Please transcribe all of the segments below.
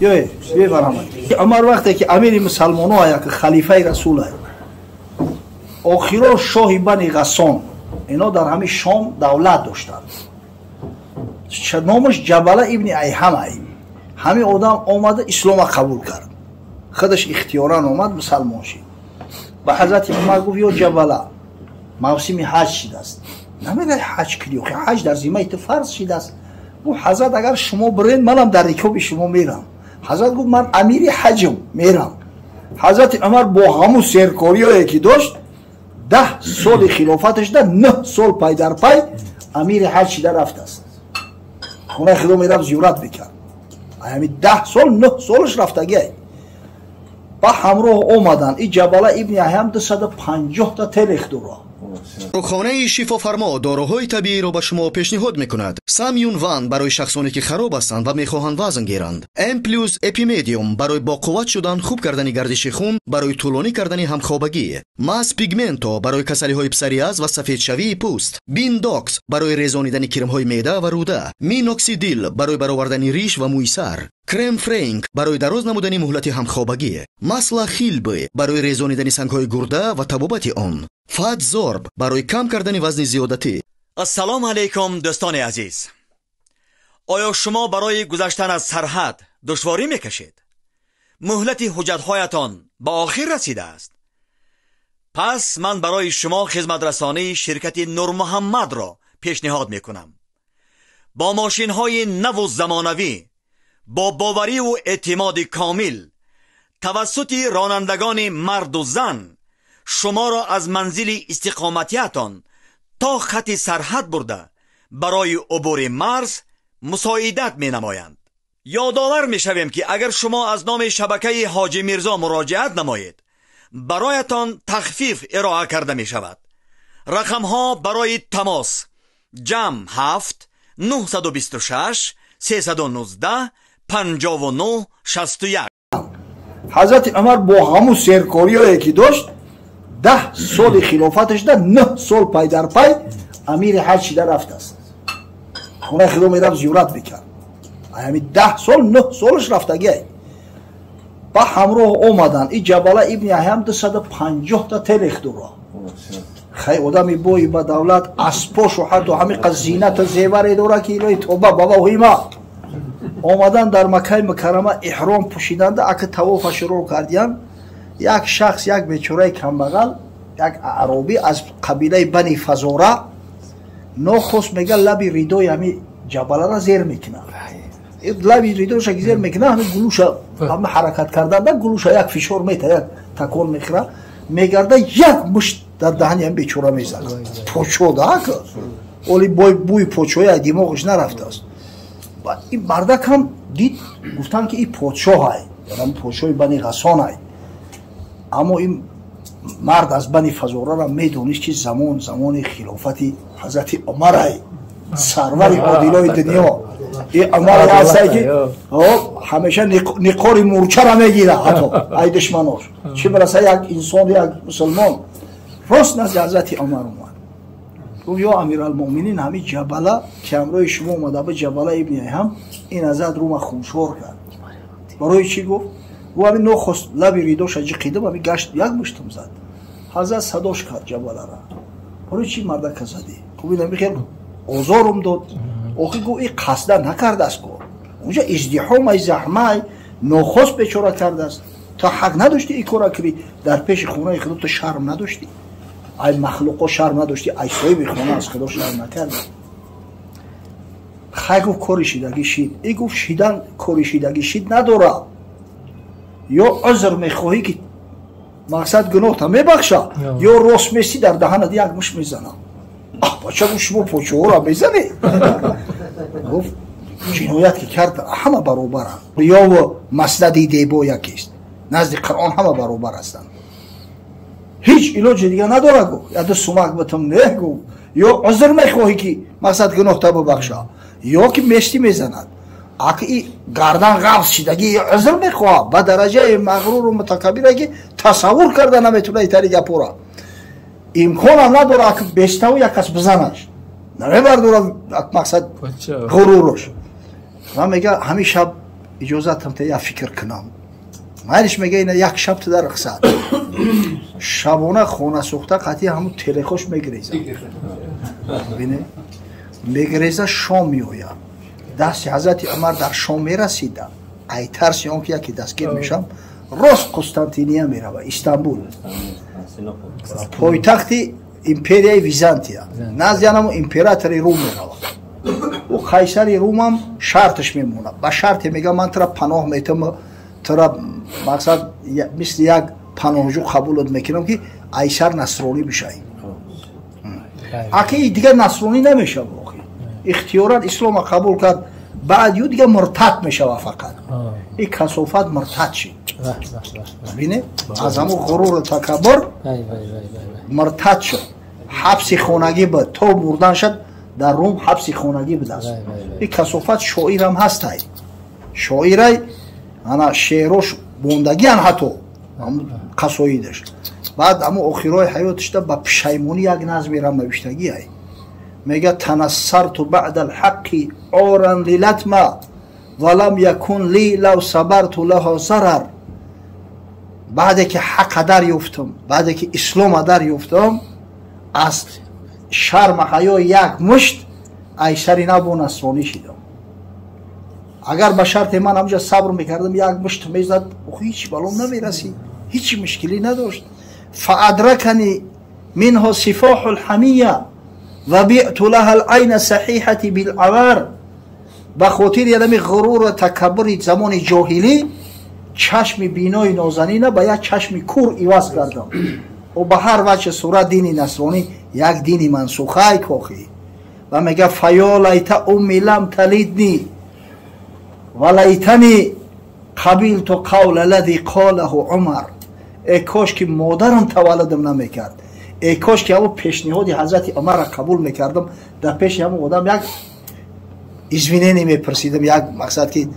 یه ببرم امر وقتی که امیر مسلمان ها که خلیفه رسول های آخرا شاه بنی غسان اینا در همین شام دولت داشتند نامش جبله ابن ایهم ای همین آدم آمده اسلام قبول کرد خودش اختیاران آمد مسلمان شد به حضرت عمر گفت یا جبله موسم حج شده است نمیگه حج کلیو که حج در ذمه فرض شده است گفت حضرت اگر شما برین منم در رکاب شما میرم حضرت گفت من امیر حجم میرم حضرت عمر با همون سرکاری که داشت 10 سال خلافتش ده 9 سال پای در پای امیر حج شده رفته است خونه خدا میرفت زیارت بکرد همین 10 سال 9 سالش رفتگی با همراه آمدن این جبله ابن ایهم 250 تا تل اختراع رخانه شفافرما داروهای طبیعی را به شما پیشنهاد میکند. سامیون وان برای شخصانی که خراب هستند و میخواهند وزن گیرند. ام پلوس اپیمدیوم برای با قوت شدن، خوب کردن گردش خون، برای طولانی کردن همخوابگی. ماس پیگمنتو برای کسلی های پسریاز و سفید شوی پوست. بینداکس برای ریزانیدن کرم های معده و روده. مینوکسیدیل برای برآوردن ریش و موی سر. کرم فرینک برای دراز نمودن مهلت همخوابگی. ماسلا خیلبی برای ریزانیدن سنگ‌های گرده و تبابت آن. فات زورب برای کم کردن وزن زیادتی. السلام علیکم دوستان عزیز. آیا شما برای گذشتن از سرحد دشواری میکشید؟ مهلت حجت‌هایتان به آخر رسیده است. پس من برای شما خدمت رسانی شرکت نور محمد را پیشنهاد میکنم. با ماشین‌های نو و زمانوی، با باوری و اعتماد کامل توسط رانندگان مرد و زن شما را از منزل استقامتیتان تا خط سرحد برده برای عبور مرز مساعدت می نمایند. یادآور می شویم که اگر شما از نام شبکه حاجی میرزا مراجعت نمایید برایتان تخفیف ارائه کرده می شود. رقم ها برای تماس جمع 7 926 319 59 61. حضرت عمر با همون سرکاری هایی که داشت 10 سال خلافتش ده 9 سال پای در پای امیر حج شده رفته است خونه خدا میرفت زیارت بکرد همین 10 سال 9 سالش رفتگی با همراه آمدن این جبله ابن ایهم 250 تا تل اختراع خیلی آدمی بایی با دولت اسباش و حتی همین قزینت و زیور داره که ایلای توبه بابا هیما آمدن در مکه مکرمه احرام پوشیدند اگه طواف شروع کردیم یک شخص یک بیچاره کمبغل یک اعرابی از قبیله بنی فزاره نخست میگه لبی ریدوی همین جبله را زیر میکنه لبی ریدوش که زیر میکنه همین گلوش همه حرکت کردن گلوش یک فشار میته یک تکون میخوره میگرده یک مشت در دهن همین بیچاره میزنه پوچو ده که ولی بوی پوچوی دماغش نرفته است این بردک هم دید گفتن که این پادشاه های یعنی پادشاه بنی غسان های اما این مرد از بنی فزاره را میدونست که زمان خلافت حضرت عمر های سرور عادلای دنیا این عمر هسته که همیشه نقار مورچه را میگیره حتی ای دشمناش چه برسه یک انسان یک مسلمان راست نزد حضرت عمر اومد گفت یا امیرالمؤمنین همین جبله که امروز شما اومده به جبله ابن ایهم این ازت رو ما خوشحال کرد برای چی گفت؟ و همین نخست لبی ریدوش جقیده همین گشت یک مشتم زد حضرت صداش کرد جبله را برای چی مردک زدی؟ خوبی نمیخیر آزارم داد آخی گفت این قصده نکرده است اونجا ازدحام ای زحمه نخست بیچاره کرده است تا حق نداشتی این کارا کردی در پیش خونه خدا تو شرم نداشتی ای مخلوقا شرم نداشتی ای صاحب خونه از خدا شرم نکردی خیلی گفت کاری شیدگی شید ای گفت شیدن کاری شیدگی شید نداره یا عذر میخواهی که مقصد گناه تا میبخشه یا راست میستی در دهنت یک مش میزنم بچه گفت شما پوچه ها را میزنی گفت جنایت که کرد همه برابر هم یا و مسند دیبا یکیست نزد قرآن همه برابر هستند هیچ علاج دیگه نداره گفت یا دو سمک بتم نه گفت یا عذر میخواهی که مقصد گناه تا ببخشه یا که مشتی میزند اگه این گردن غلط شدگی یا عذر میخواه به درجه مغرور و متکبر که تصور کرده نمیتونه این طریقه پورا امکان هم نداره که بشته و یک کس بزنش نمیبرداره مقصد غرورش من میگه همین شب اجازتم تا یا فکر کنم. مایلش میگه اینا یک شب تو در رخصت شبانه خونه سوخته قطعی همون تلخوش میگریزه ببینه میگریزه شام میویا دست حضرت عمر در شام میرسیده ای ترسی اون که یکی دستگیر میشم راست قسطنطینیه میروه استانبول پایتخت امپریای ویزانتیا نزدیانم امپراتوری روم میروه و قیصر روم هم شرطش میمونه با شرط میگه من ترا پناه میتم ترا مقصد مثل یک پناهجو قبولت میکنم که قیصر نصرانی بشه اکی دیگه نصرانی نمیشه واقعی اختیارا اسلام قبول کرد بعد یو دیگه مرتد میشه فقط این کثافت مرتد شد ببینه از همون غرور و تکبر مرتد شد حبس خانگی بود تا مردن شد در روم حبس خانگی بود است این کثافت شاعر هم هست شاعر انا شعرش بوندگی ان حتی قصایدش بعد اما آخرای حیاتش ده با پشیمونی یک نظم را نوشتگی ای میگه تنصرت بعد الحق عورا للتما ولم یکن لی لو صبرت لها ضرر بعد که حق در یفتم بعد که اسلام در یفتم از شرم حیا یک مشت قیصری نبو نصرانی شدم اگر به شرط من همجا صبر میکردم یک مشت میزد هیچ بلوم نمیرسی هیچ مشکلی نداشت فادرکنی منها صفاح الحمیه و بیعت لها العین صحیحه بالعوار بخاطر یعنی غرور و تکبر زمان جاهلی چشم بینای نازنینه به یک چشم کور عوض کردم و به هر وجه صورت دین نصرانی یک دین منسوخه کاخی و میگه فیا لیت امی لم تلیدنی و لیتنی قبیلت قول الذی قاله عمر ای کاش که مادرم تولدم نمیکرد ای کاش که همون پیشنهاد حضرت عمر را قبول میکردم در پیش همون آدم یک ازوینه نمیپرسیدم یک مقصد که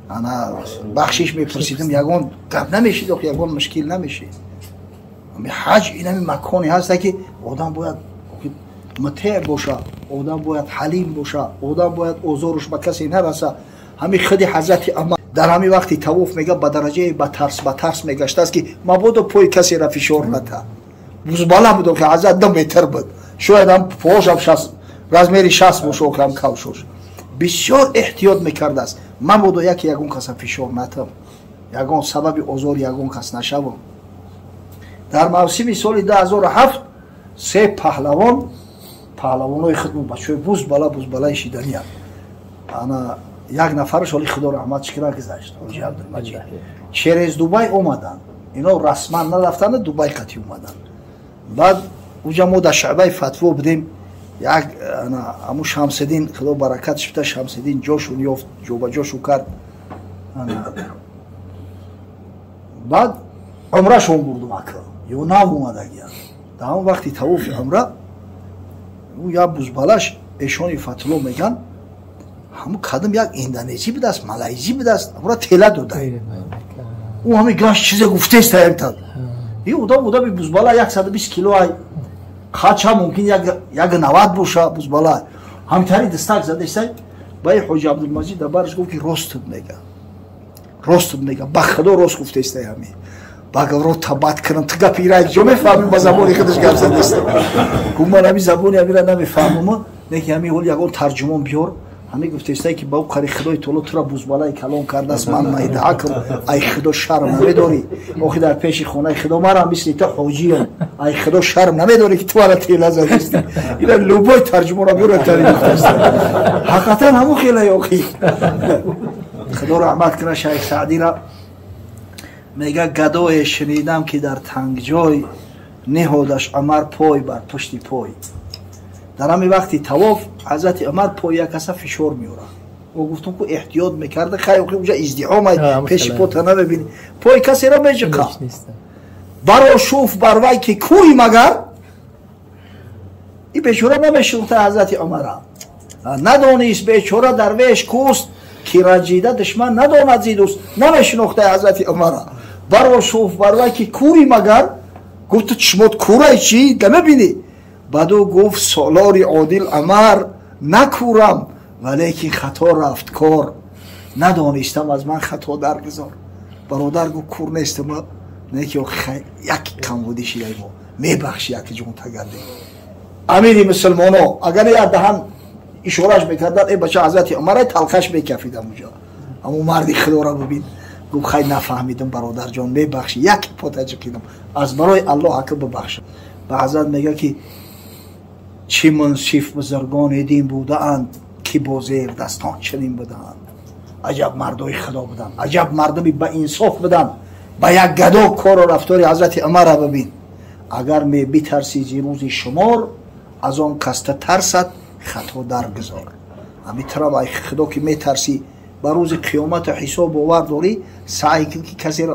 انا بخشش میپرسیدم یگان گپ نمیشید و یگان مشکل نمیشید حج این همین مکانی هست که آدم باید مطیع باشه آدم باید حلیم باشه آدم باید اوزارش به کسی نرسه همین خود حضرت عمر در همین وقتی طواف میگه به درجه به ترس میگشته است که مبادا پای کسی را فشار نده بزبالا بود که حضرت 2 متر بود شاید هم پاشم 60 رزمیری 60 باشه که هم کوشش بسیار احتیاط میکرده است مبادا یگون کس فشار ندم یگون سبب اوزار یگون کس نشوم در موسم سال 2007 3 پهلوانای خدمت بچه بزبالا شیدنی هم انا یک نفرش ولی خدا رحمت شکر گذاشت حاجی عبدالمجید چرز دبی اومدن اینا رسما نرفتن دبی قطعی اومدن بعد اونجا ما در شعبه فتوا بودیم یک همون شمسدین خدا برکتش بده شمسدین جاشون یافت جوبا جاشو کرد بعد عمره شون برد مکه یو نام اومدگی در همون وقتی طواف عمره اون یا بزبالش ایشانی فتلو میگن همون قدم یک اندونزی بود است مالایزی بود است اما تله داده او همه گاش چیز گفته است امتحان این اودا بی بزبالا 120 کیلو های خاچه ممکن یک 90 باشه بزبالا همینطوری دستک زده است با حاجی عبدالمجید دربارش گفت که راست میگه با خدا راست گفته است همین باقی رو تبات کنم تگا پیرای جو میفهمیم با زبانی خودش گپ زده است گفت من همین زبانی همین را نمیفهمم نه که همین اول یگان ترجمان بیار همین گفته است که با کاری خدای تو را بزبالای کلام کرده است من ادعا کنم ای خدا شرم نمیداری آخه در پیش خانه خدا مرا مثل تو حاجی ام ای خدا شرم نمیداری که تو را تیله زده است این لوبای ترجمان را بیار تعریف است حقیقتا همون خیلی آخی خدا رحمت کنه شیخ سعدی را میگه گدای شنیدم که در تنگ جای نهادش عمر پای بر پشت پای در همین وقتی طواف حضرت عمر پای یک کس فشار میاره و گفتم که احتیاط میکرده خیلی اونجا ازدحام پیش پوتا نبینی پای کسی را میجقه برا شوف بروی که کوی مگر این بیچاره نمیشنخته حضرت عمر ندانیست بیچاره درویش کوست که رجیده دشمن نداند زیدوست نمیشنخته حضرت عمر برا شوف بروی که کوی مگر گفت چشمات کورای چی نمیبینی بعدو گفت سالار عادل عمر نکورم ولی که خطا رفت کار ندانستم از من خطا درگذار. برادر گفت کور نیستم نه که یک کم بودی شیعه ما میبخشی یکی جون تگرده. امیر مسلمانو اگر یا دهن اشارش میکردن ای بچه حضرت عمر تلخش میکفیدم اونجا. اما مردی خدا را ببین گفت خیلی نفهمیدم برادر جان میبخشی یک پوتج کیدم از برای الله عقل ببخشم. به حضرت میگه که چه منصف بزرگان دین بودند که با زیر دستان چنین بودند. عجب مردای خدا بودن، عجب مردمی با انصاف بودن. با یک گدا کار و رفتار حضرت عمر را ببین. اگر می بترسی زی روز شمار از آن کسته ترسد خطا درگذار. همین طرح با خدا که می ترسی با روز قیامت حساب باور داری سعی کن که کسی را